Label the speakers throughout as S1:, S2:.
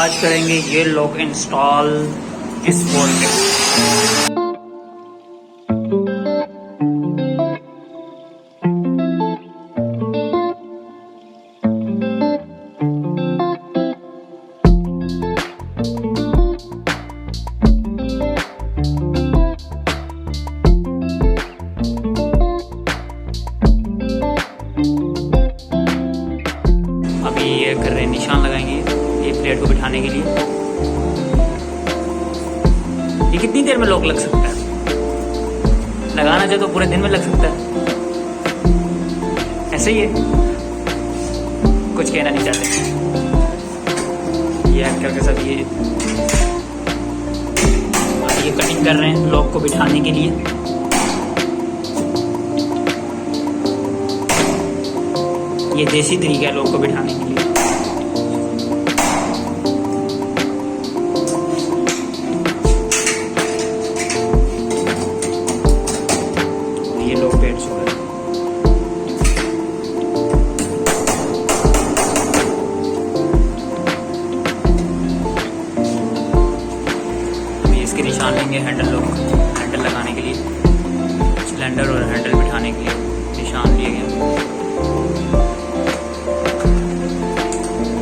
S1: आज करेंगे ये लॉक इंस्टॉल इस बोर्ड पे। अभी ये कर रहे हैं, निशान लगाएंगे ये प्लेट को बिठाने के लिए। ये कितनी देर में लॉक लग सकता है? लगाना चाहे तो पूरे दिन में लग सकता है। ऐसे ही है, कुछ कहना नहीं चाहते। ये करके सब ये कटिंग कर रहे हैं लॉक को बिठाने के लिए। ये देसी तरीका है लॉक को बिठाने के लिए। ये लॉक पेड़ छोड़ इसके निशान लेंगे हैंडल लगाने के लिए। सिलेंडर और हैंडल बिठाने के लिए निशान लिए गए।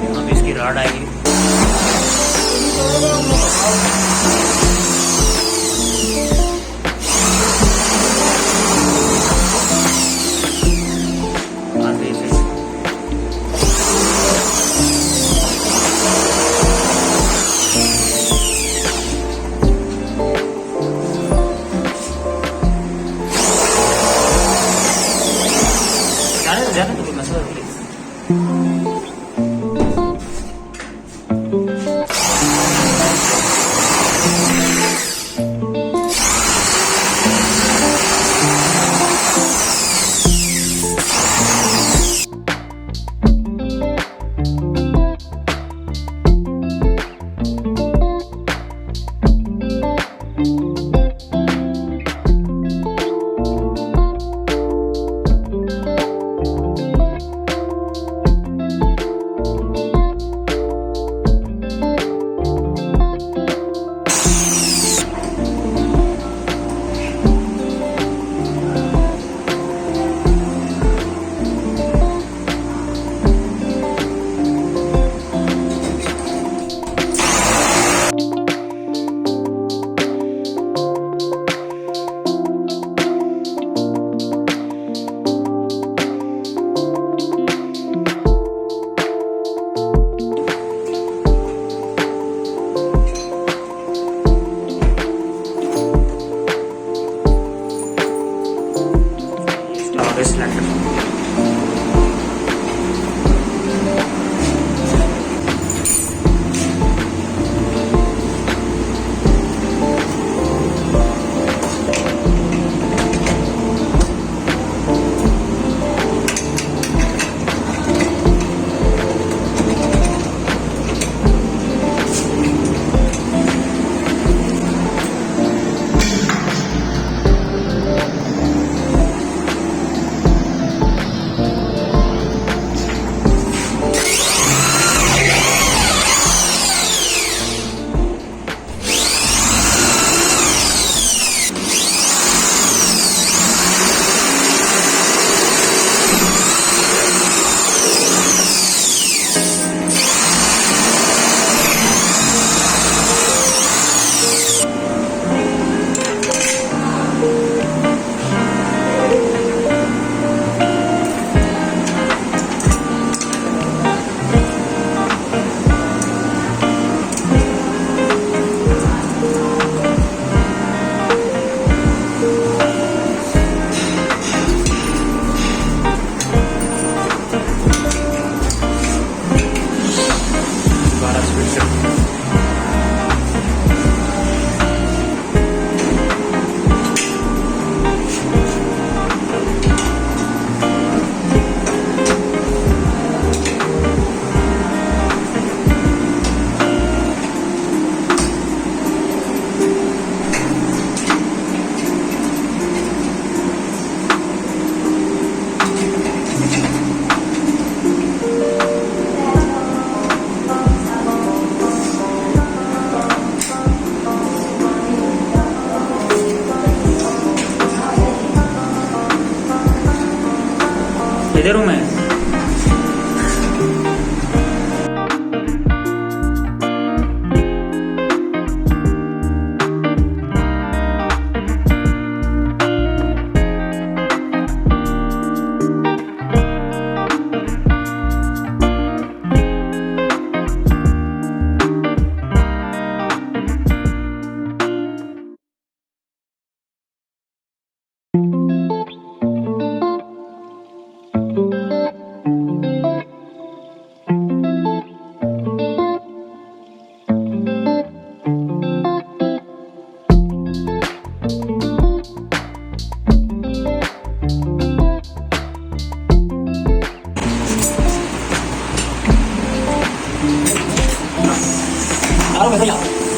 S1: यहाँ पे इसकी रॉड आएगी। जाने तो कोई मसला नहीं है।
S2: आ रहा हूँ मैं भैया।